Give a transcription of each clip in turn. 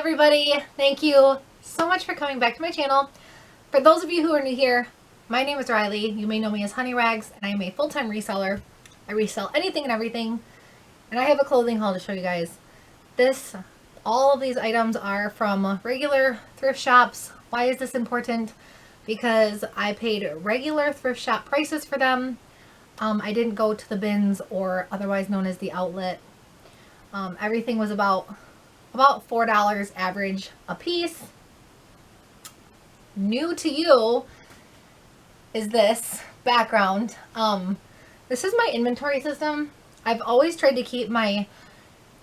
everybody. Thank you so much for coming back to my channel. For those of you who are new here, my name is Riley. You may know me as Honey Rags, and I am a full-time reseller. I resell anything and everything, and I have a clothing haul to show you guys. All of these items are from regular thrift shops. Why is this important? Because I paid regular thrift shop prices for them. I didn't go to the bins, or otherwise known as the outlet. Everything was about $4 average a piece. New to you is this background. This is my inventory system. I've always tried to keep my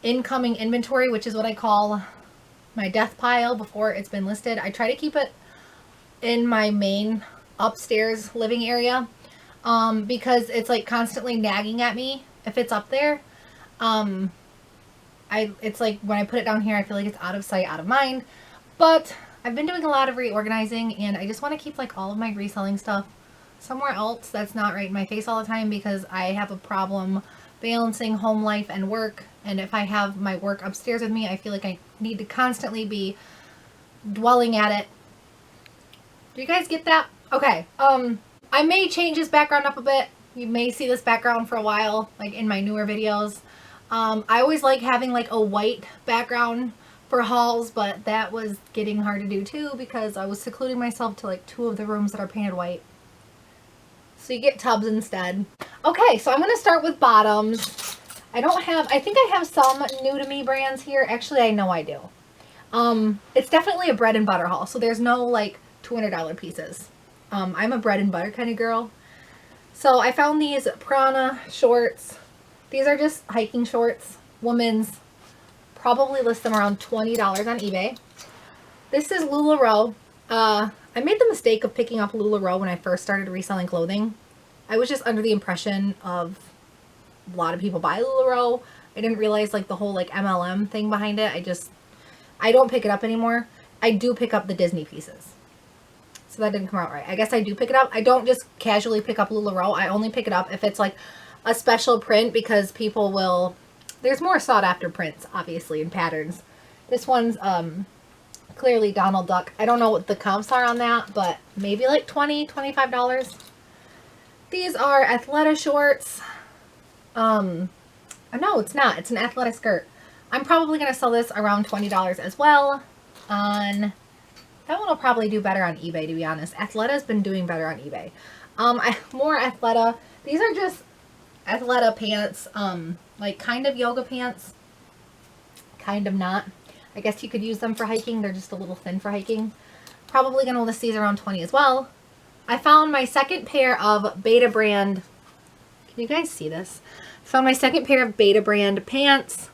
incoming inventory, which is what I call my death pile before it's been listed. I try to keep it in my main upstairs living area because it's like constantly nagging at me if it's up there. It's like when I put it down here, I feel like it's out of sight, out of mind. But I've been doing a lot of reorganizing, and I just want to keep like all of my reselling stuff somewhere else that's not right in my face all the time, because I have a problem balancing home life and work. And if I have my work upstairs with me, I feel like I need to constantly be dwelling at it. Do you guys get that? Okay. I may change this background up a bit. You may see this background for a while, like in my newer videos. I always like having like a white background for hauls, but that was getting hard to do too because I was secluding myself to like 2 of the rooms that are painted white. So you get tubs instead. Okay, so I'm going to start with bottoms. I think I have some new to me brands here. Actually, I know I do. It's definitely a bread and butter haul, so there's no like $200 pieces. I'm a bread and butter kind of girl. So I found these Prana shorts. These are just hiking shorts, women's. Probably list them around $20 on eBay. This is LuLaRoe. I made the mistake of picking up LuLaRoe when I first started reselling clothing. I was just under the impression of a lot of people buy LuLaRoe. I didn't realize like the whole like MLM thing behind it. I don't pick it up anymore. I do pick up the Disney pieces. So that didn't come out right. I guess I do pick it up. I don't just casually pick up LuLaRoe. I only pick it up if it's like a special print, because people will, there's more sought after prints obviously and patterns. This one's clearly Donald Duck. I don't know what the comps are on that, but maybe like $25. These are Athleta shorts. No, it's not. It's an Athleta skirt. I'm probably going to sell this around $20 as well. That one will probably do better on eBay, to be honest. Athleta's been doing better on eBay. More Athleta. These are just Athleta pants, like kind of yoga pants, kind of not. I guess you could use them for hiking. They're just a little thin for hiking. Probably going to list these around $20 as well. I found my second pair of Beta brand. Can you guys see this? Found my second pair of Beta brand pants.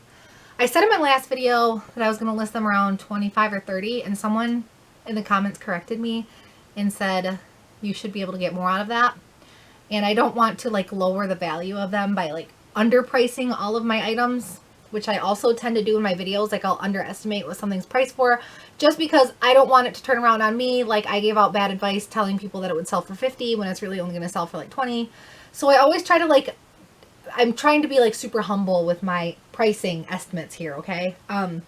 I said in my last video that I was going to list them around $25 or $30, and someone in the comments corrected me and said you should be able to get more out of that. And I don't want to like lower the value of them by like underpricing all of my items, which I also tend to do in my videos. Like I'll underestimate what something's priced for, just because I don't want it to turn around on me. Like I gave out bad advice telling people that it would sell for $50 when it's really only going to sell for like $20. So I always try to like, I'm trying to be like super humble with my pricing estimates here. Okay. I'm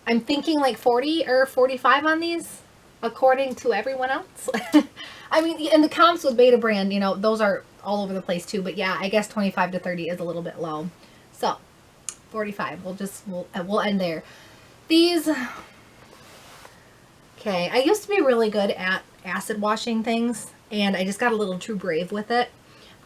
thinking like 40 or 45 on these, according to everyone else. I mean, and the comps with Beta brand, you know, those are all over the place too. But yeah, I guess 25 to 30 is a little bit low. So 45, we'll end there. These, okay, I used to be really good at acid washing things, and I just got a little too brave with it.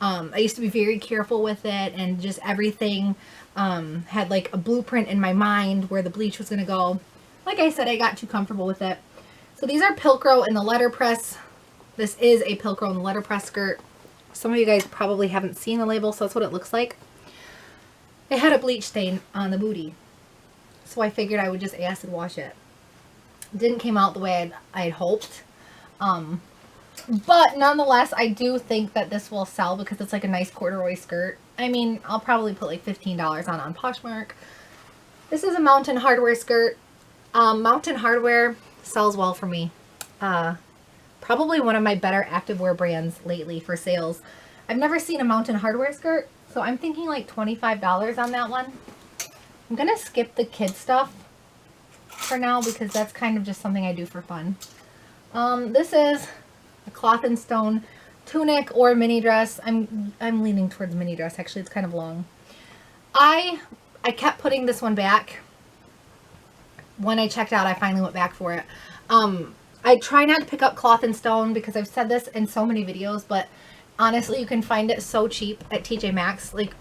I used to be very careful with it, and just everything had like a blueprint in my mind where the bleach was going to go. Like I said, I got too comfortable with it. So these are Pilcrow in the letterpress. This is a Pilcrow in the letterpress skirt. Some of you guys probably haven't seen the label, so that's what it looks like. It had a bleach stain on the booty, so I figured I would just acid wash it. It didn't come out the way I'd hoped. But nonetheless, I do think that this will sell because it's like a nice corduroy skirt. I mean, I'll probably put like $15 on Poshmark. This is a Mountain Hardwear skirt. Mountain Hardwear sells well for me. Probably one of my better activewear brands lately for sales. I've never seen a Mountain Hardwear skirt, so I'm thinking like $25 on that one. I'm gonna skip the kid stuff for now because that's kind of just something I do for fun. This is a cloth and stone tunic or mini dress. I'm leaning towards mini dress. Actually, it's kind of long. I kept putting this one back. When I checked out, I finally went back for it. I try not to pick up cloth and stone because I've said this in so many videos, but honestly, you can find it so cheap at TJ Maxx. Like,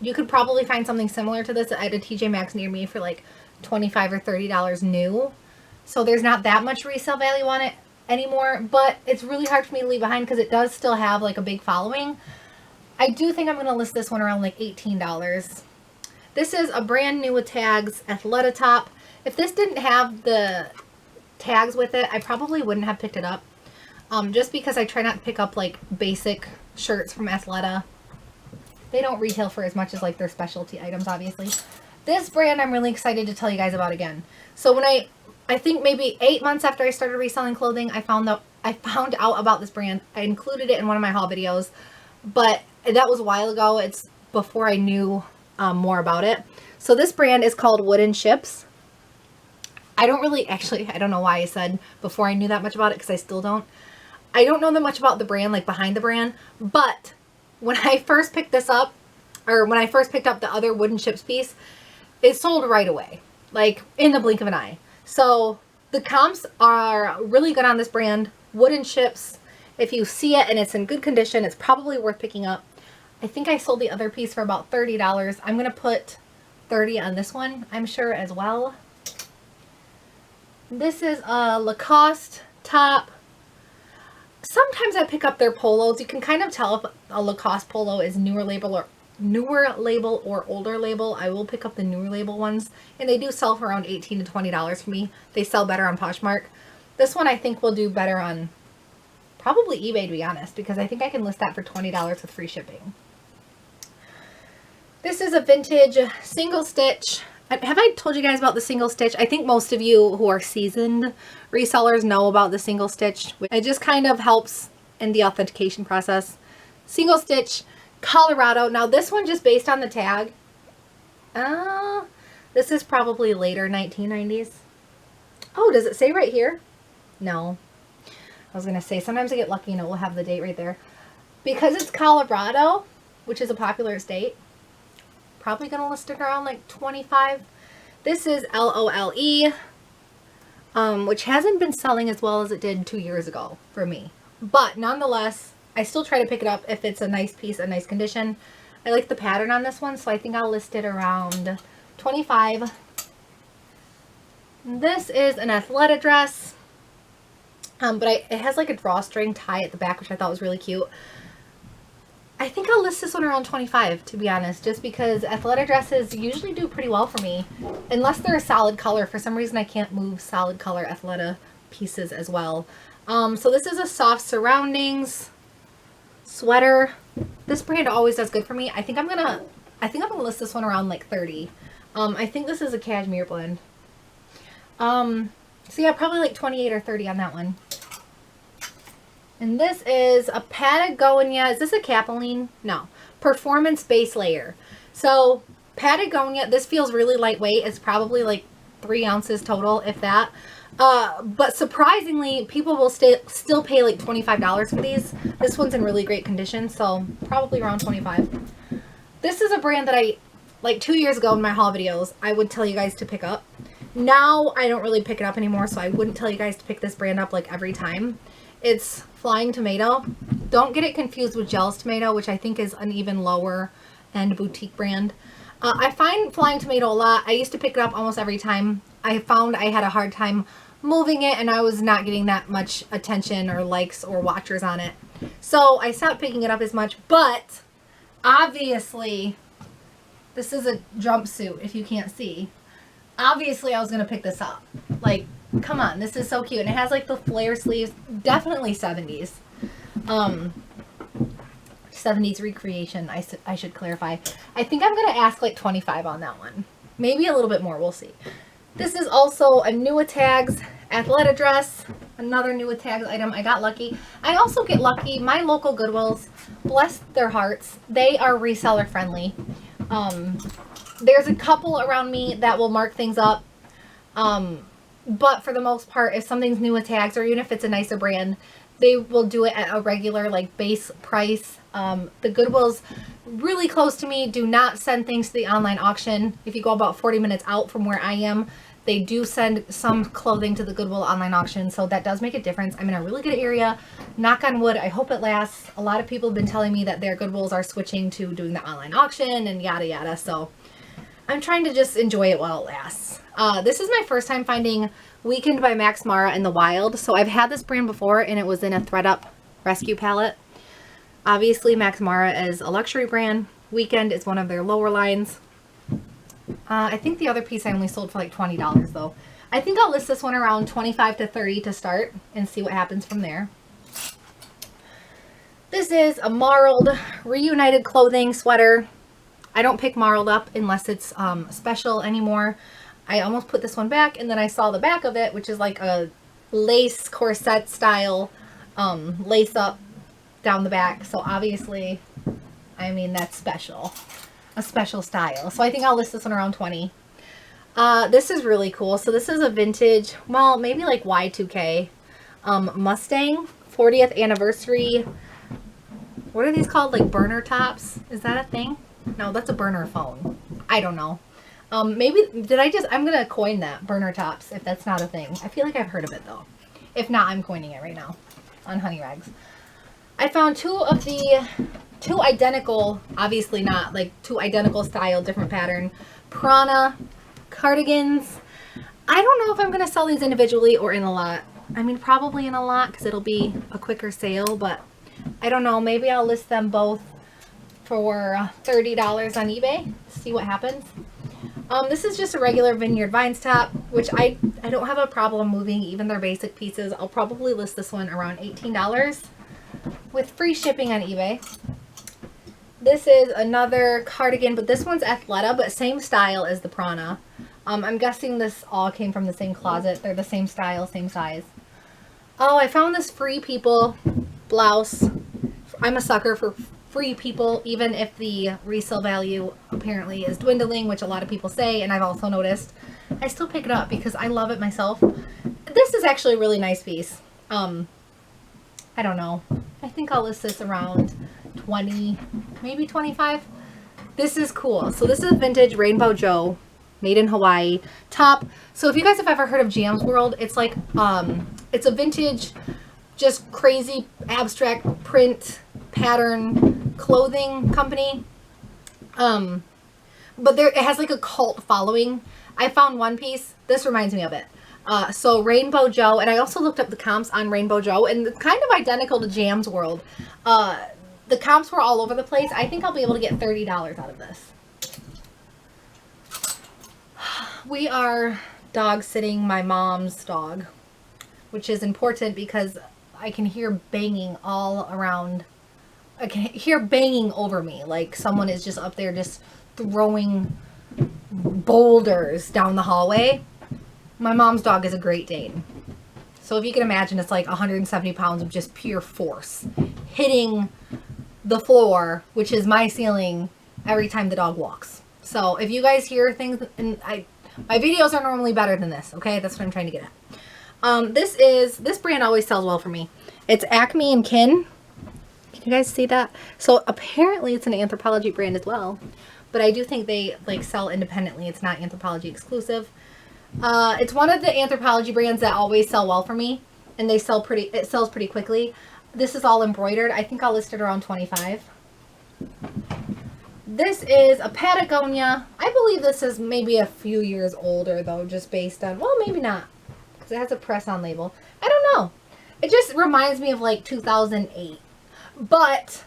you could probably find something similar to this at a TJ Maxx near me for like $25 or $30 new. So there's not that much resale value on it anymore, but it's really hard for me to leave behind because it does still have like a big following. I do think I'm going to list this one around like $18. This is a brand new with tags Athleta top. If this didn't have the tags with it, I probably wouldn't have picked it up. Just because I try not to pick up like basic shirts from Athleta. They don't retail for as much as like their specialty items, obviously. This brand I'm really excited to tell you guys about again. So when I think maybe 8 months after I started reselling clothing, I found out about this brand. I included it in one of my haul videos, but that was a while ago. It's before I knew more about it. So this brand is called Wooden Ships. I don't know why I said before I knew that much about it, because I still don't. I don't know that much about the brand, like behind the brand, but when I first picked this up, or when I first picked up the other Wooden Ships piece, it sold right away, like in the blink of an eye. So the comps are really good on this brand. Wooden Ships, if you see it and it's in good condition, it's probably worth picking up. I think I sold the other piece for about $30. I'm going to put $30 on this one, I'm sure, as well. This is a Lacoste top. Sometimes I pick up their polos. You can kind of tell if a Lacoste polo is newer label or older label. I will pick up the newer label ones, and they do sell for around $18 to $20 for me. They sell better on Poshmark. This one I think will do better on probably eBay, to be honest, because I think I can list that for $20 with free shipping. This is a vintage single stitch. Have I told you guys about the single stitch? I think most of you who are seasoned resellers know about the single stitch. It just kind of helps in the authentication process. Single stitch, Colorado. Now this one, just based on the tag, this is probably later 1990s. Oh, does it say right here? No. I was going to say, sometimes I get lucky and it will have the date right there. Because it's Colorado, which is a popular state, probably going to list it around like $25. This is LOLE, which hasn't been selling as well as it did 2 years ago for me. But nonetheless, I still try to pick it up if it's a nice piece, a nice condition. I like the pattern on this one, so I think I'll list it around $25. This is an Athleta dress, but it has like a drawstring tie at the back, which I thought was really cute. I think I'll list this one around $25, to be honest, just because Athleta dresses usually do pretty well for me, unless they're a solid color. For some reason, I can't move solid color Athleta pieces as well. So this is a soft surroundings sweater. This brand always does good for me. I think I'm gonna list this one around like $30. I think this is a cashmere blend. So yeah, probably like $28 or $30 on that one. And this is a Patagonia. Is this a Capeline? No. Performance base layer. So Patagonia, this feels really lightweight. It's probably like 3 ounces total, if that. But surprisingly, people will still pay like $25 for these. This one's in really great condition, so probably around $25. This is a brand that I, like 2 years ago in my haul videos, I would tell you guys to pick up. Now I don't really pick it up anymore, so I wouldn't tell you guys to pick this brand up like every time. It's Flying Tomato. Don't get it confused with Gels Tomato, which I think is an even lower end boutique brand. I find Flying Tomato a lot. I used to pick it up almost every time. I found I had a hard time moving it, and I was not getting that much attention or likes or watchers on it. So I stopped picking it up as much, but obviously this is a jumpsuit, if you can't see. Obviously I was going to pick this up. Like, come on, this is so cute. And it has like the flare sleeves, definitely 70s. 70s recreation, I should clarify. I think I'm going to ask like $25 on that one. Maybe a little bit more, we'll see. This is also a new with tags Athleta dress. Another new with tags item. I got lucky. I also get lucky. My local Goodwills, bless their hearts, they are reseller friendly. There's a couple around me that will mark things up. But for the most part, if something's new with tags, or even if it's a nicer brand, they will do it at a regular like base price. The Goodwill's really close to me do not send things to the online auction. If you go about 40 minutes out from where I am, they do send some clothing to the Goodwill online auction, so that does make a difference. I'm in a really good area. Knock on wood, I hope it lasts. A lot of people have been telling me that their Goodwills are switching to doing the online auction and yada yada, so I'm trying to just enjoy it while it lasts. This is my first time finding Weekend by Max Mara in the wild. So I've had this brand before, and it was in a ThredUp rescue palette. Obviously, Max Mara is a luxury brand. Weekend is one of their lower lines. I think the other piece I only sold for like $20 though. I think I'll list this one around $25 to $30 to start and see what happens from there. This is a marled reunited clothing sweater. I don't pick marled up unless it's special anymore. I almost put this one back, and then I saw the back of it, which is like a lace corset style lace up down the back. So obviously, I mean, that's special. A special style. So I think I'll list this one around $20. This is really cool. So this is a vintage, well, maybe like Y2K Mustang 40th anniversary. What are these called? Like burner tops? Is that a thing? No, that's a burner phone. I don't know. Maybe, I'm going to coin that, burner tops, if that's not a thing. I feel like I've heard of it though. If not, I'm coining it right now on Honey Rags. I found two identical, obviously not, like two identical style, different pattern, Prana cardigans. I don't know if I'm going to sell these individually or in a lot. I mean, probably in a lot because it'll be a quicker sale, but I don't know. Maybe I'll list them both for $30 on eBay. See what happens. This is just a regular Vineyard Vines top, which I don't have a problem moving even their basic pieces. I'll probably list this one around $18 with free shipping on eBay. This is another cardigan, but this one's Athleta, but same style as the Prana. I'm guessing this all came from the same closet. They're the same style, same size. Oh, I found this Free People blouse. I'm a sucker for Free People, even if the resale value apparently is dwindling, which a lot of people say, and I've also noticed. I still pick it up because I love it myself. This is actually a really nice piece. I don't know. I think I'll list this around 20, maybe 25. This is cool. So this is a vintage Rainbow Joe, made in Hawaii top. So if you guys have ever heard of Jam's World, it's like, it's a vintage, just crazy abstract print pattern clothing company. But it has like a cult following. I found one piece. This reminds me of it. So Rainbow Joe, and I also looked up the comps on Rainbow Joe, and it's kind of identical to Jam's World. The comps were all over the place. I think I'll be able to get $30 out of this. We are dog sitting my mom's dog, which is important because I can hear banging all around. I can hear banging over me, like someone is just up there just throwing boulders down the hallway. My mom's dog is a Great Dane. So if you can imagine, it's like 170 pounds of just pure force hitting the floor, which is my ceiling, every time the dog walks. So if you guys hear things, and my videos are normally better than this, okay? That's what I'm trying to get at. This brand always sells well for me. It's Acme and Kin. Can you guys see that? So apparently it's an Anthropologie brand as well, but I do think they like sell independently. It's not Anthropologie exclusive. It's one of the Anthropologie brands that always sell well for me, and it sells pretty quickly. This is all embroidered. I think I'll list it around 25. This is a Patagonia. I believe this is maybe a few years older though, just based on, well, maybe not, because it has a press-on label. I don't know. It just reminds me of like 2008, but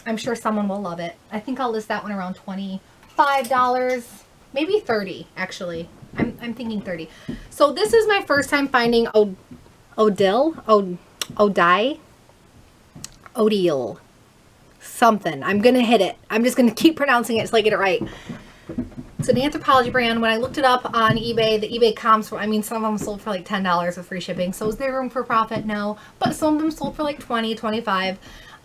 I'm sure someone will love it. I think I'll list that one around $25, maybe 30 actually. I'm thinking 30. So this is my first time finding odille, something. I'm gonna hit it. I'm just gonna keep pronouncing it until I get it right. It's an Anthropologie brand. When I looked it up on eBay, the eBay comps were, I mean, some of them sold for like $10 with free shipping. So is there room for profit? No. But some of them sold for like 20, 25.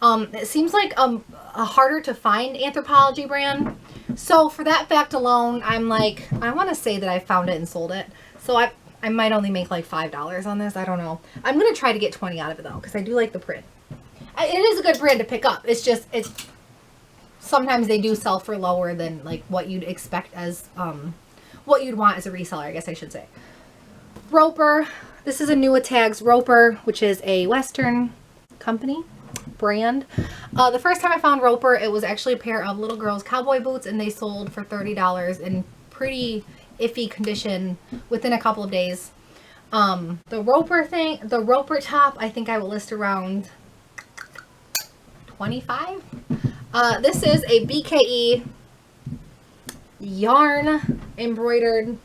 It seems like a harder to find Anthropologie brand. So for that fact alone, I'm like, I want to say that I found it and sold it. So I might only make like $5 on this. I don't know. I'm going to try to get 20 out of it though, because I do like the print. It is a good brand to pick up. It's just, sometimes they do sell for lower than like what you'd expect as, what you'd want as a reseller, I guess I should say. Roper. This is a new Tags Roper, which is a Western company brand. The first time I found Roper, it was actually a pair of little girls' cowboy boots, and they sold for $30 in pretty iffy condition within a couple of days. The Roper top, I think I will list around 25. This is a BKE yarn embroidered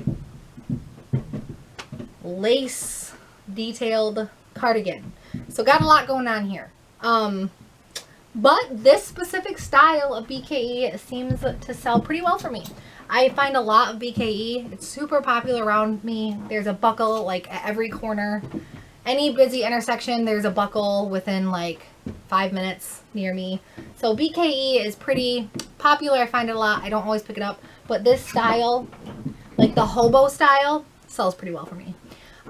lace detailed cardigan. So got a lot going on here. But this specific style of BKE seems to sell pretty well for me. I find a lot of BKE. It's super popular around me. There's a buckle like at every corner. Any busy intersection, there's a buckle within like 5 minutes near me. So BKE is pretty popular. I find it a lot. I don't always pick it up. But this style, like the hobo style, sells pretty well for me.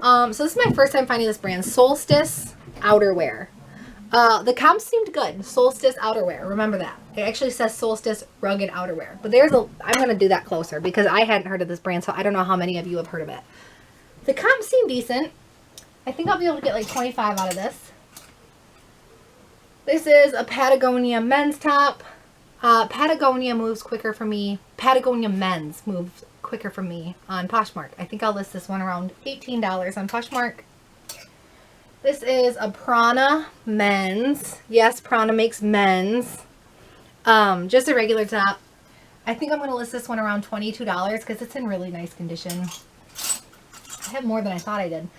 So this is my first time finding this brand, Solstice Outerwear. The comps seemed good. Solstice Outerwear. Remember that. It actually says Solstice Rugged Outerwear. But I'm going to do that closer because I hadn't heard of this brand, so I don't know how many of you have heard of it. The comps seem decent. I think I'll be able to get like 25 out of this. This is a Patagonia men's top. Patagonia moves quicker for me. Patagonia men's moves quicker for me on Poshmark. I think I'll list this one around $18 on Poshmark. This is a Prana men's. Yes, Prana makes men's. Just a regular top. I think I'm going to list this one around $22 because it's in really nice condition. I have more than I thought I did.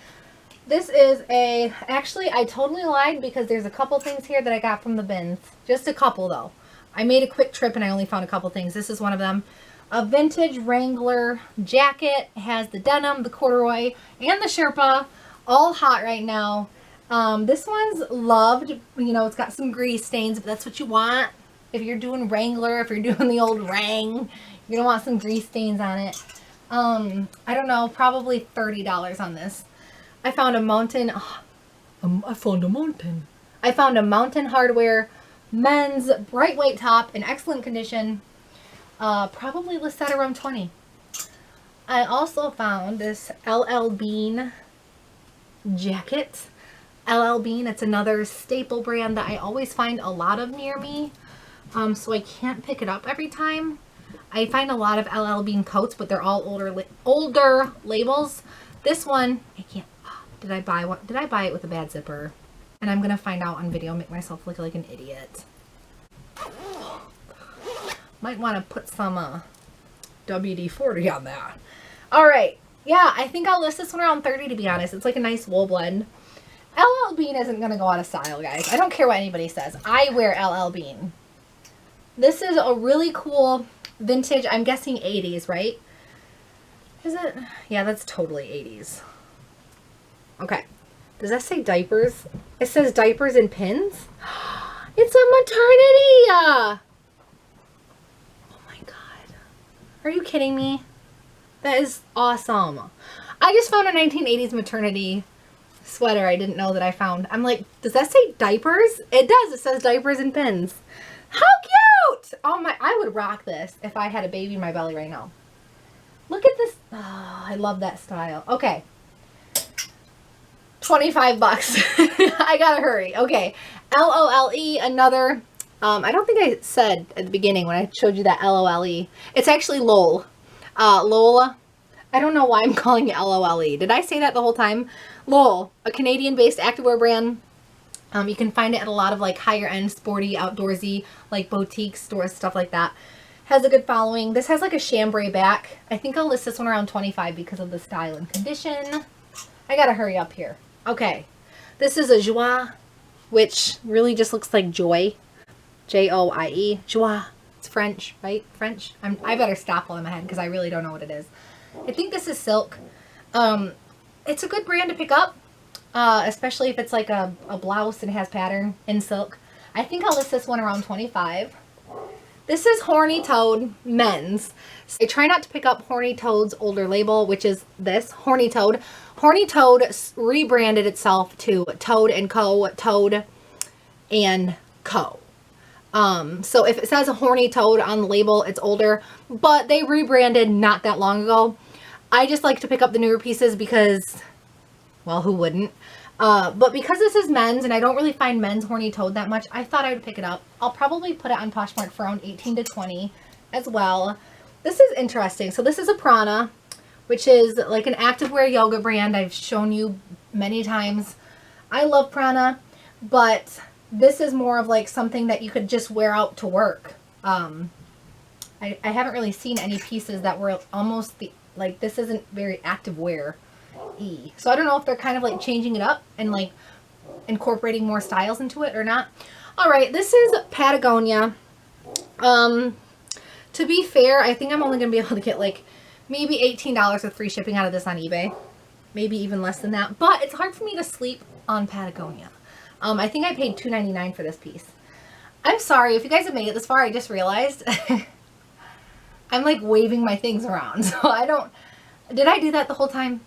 This is actually I totally lied because there's a couple things here that I got from the bins. Just a couple though. I made a quick trip and I only found a couple things. This is one of them. A vintage Wrangler jacket. It has the denim, the corduroy, and the Sherpa. All hot right now. This one's loved. You know, it's got some grease stains, but that's what you want. If you're doing Wrangler, if you're doing the old Wrang, you're going to want some grease stains on it. I don't know, probably $30 on this. I found a mountain. I found a Mountain Hardware men's bright white top in excellent condition. Probably list that around 20. I also found this LL Bean jacket. LL Bean, it's another staple brand that I always find a lot of near me. So I can't pick it up every time. I find a lot of LL Bean coats, but they're all older labels. This one, I can't. Did I buy one? Did I buy it with a bad zipper? And I'm gonna find out on video, make myself look like an idiot. Might want to put some WD-40 on that. All right, yeah, I think I'll list this one around 30 to be honest. It's like a nice wool blend. LL Bean isn't gonna go out of style, guys. I don't care what anybody says. I wear LL Bean. This is a really cool vintage. I'm guessing 80s, right? Is it? Yeah, that's totally 80s. Okay. Does that say diapers? It says diapers and pins. It's a maternity. Oh my God. Are you kidding me? That is awesome. I just found a 1980s maternity sweater I didn't know that I found. I'm like, does that say diapers? It does. It says diapers and pins. How cute! Oh my, I would rock this if I had a baby in my belly right now. Look at this. Oh, I love that style. Okay. 25 bucks. I gotta hurry. Okay. LOLE, another, I don't think I said at the beginning when I showed you that LOLE. It's actually LOL. LOL. I don't know why I'm calling it LOLE. Did I say that the whole time? LOL, a Canadian-based activewear brand. You can find it at a lot of like higher end, sporty, outdoorsy, like boutique stores, stuff like that. Has a good following. This has like a chambray back. I think I'll list this one around 25 because of the style and condition. I gotta hurry up here. Okay. This is a Joie, which really just looks like Joy. Joie. Joie. It's French, right? French. I better stop while I'm ahead because I really don't know what it is. I think this is silk. It's a good brand to pick up. Especially if it's like a blouse and it has pattern in silk. I think I'll list this one around 25. This is Horny Toad men's. So I try not to pick up Horny Toad's older label, which is this, Horny Toad. Horny Toad rebranded itself to Toad & Co. Toad & Co. So if it says a Horny Toad on the label, it's older, but they rebranded not that long ago. I just like to pick up the newer pieces because, well, who wouldn't? But because this is men's and I don't really find men's Horny Toad that much, I thought I would pick it up. I'll probably put it on Poshmark for around 18 to 20 as well. This is interesting. So this is a Prana, which is like an activewear yoga brand I've shown you many times. I love Prana, but this is more of like something that you could just wear out to work. I haven't really seen any pieces that were almost like this isn't very activewear-y. So I don't know if they're kind of like changing it up and like incorporating more styles into it or not. All right, this is Patagonia. To be fair, I think I'm only going to be able to get like maybe $18 with free shipping out of this on eBay. Maybe even less than that. But it's hard for me to sleep on Patagonia. I think I paid $2.99 for this piece. I'm sorry if you guys have made it this far. I just realized I'm like waving my things around. So I don't... Did I do that the whole time?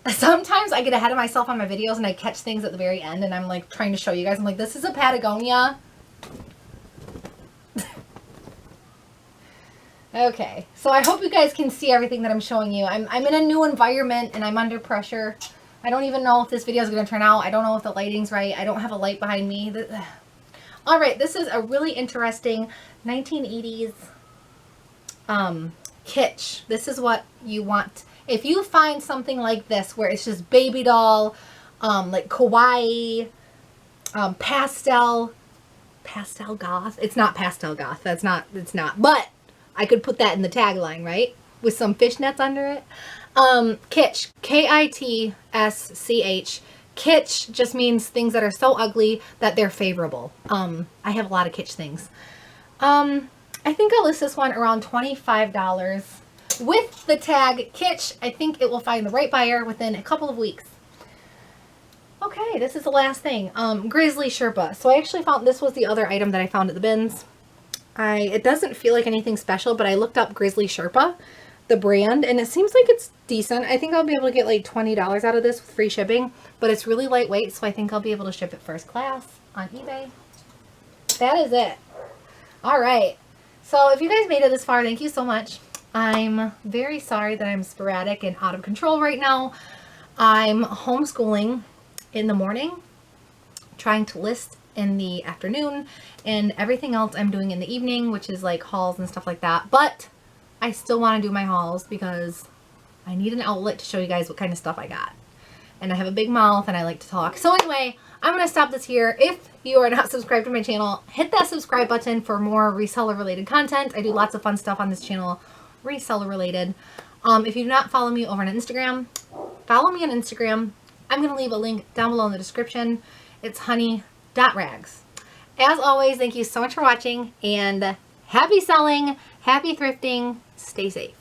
Sometimes I get ahead of myself on my videos and I catch things at the very end and I'm like trying to show you guys. I'm like, this is a Patagonia. Okay, so I hope you guys can see everything that I'm showing you. I'm in a new environment and I'm under pressure. I don't even know if this video is going to turn out. I don't know if the lighting's right. I don't have a light behind me. All right, this is a really interesting 1980s kitsch. This is what you want. If you find something like this where it's just baby doll, like kawaii, pastel goth. It's not pastel goth. It's not. But I could put that in the tagline, right? With some fishnets under it. Kitsch, K-I-T-S-C-H. Kitsch just means things that are so ugly that they're favorable. I have a lot of kitsch things. I think I'll list this one around $25. With the tag kitsch, I think it will find the right buyer within a couple of weeks. Okay, this is the last thing. Grizzly Sherpa. So I actually found this was the other item that I found at the bins. It doesn't feel like anything special, but I looked up Grizzly Sherpa, the brand, and it seems like it's decent. I think I'll be able to get like $20 out of this with free shipping, but it's really lightweight, so I think I'll be able to ship it first class on eBay. That is it. All right. So if you guys made it this far, thank you so much. I'm very sorry that I'm sporadic and out of control right now. I'm homeschooling in the morning, trying to list in the afternoon, and everything else I'm doing in the evening, which is like hauls and stuff like that. But I still want to do my hauls because I need an outlet to show you guys what kind of stuff I got. And I have a big mouth and I like to talk. So anyway, I'm going to stop this here. If you are not subscribed to my channel, hit that subscribe button for more reseller related content. I do lots of fun stuff on this channel, reseller related. If you do not follow me over on Instagram, follow me on Instagram. I'm going to leave a link down below in the description. It's honey.rags. As always, thank you so much for watching, and happy selling, happy thrifting, stay safe.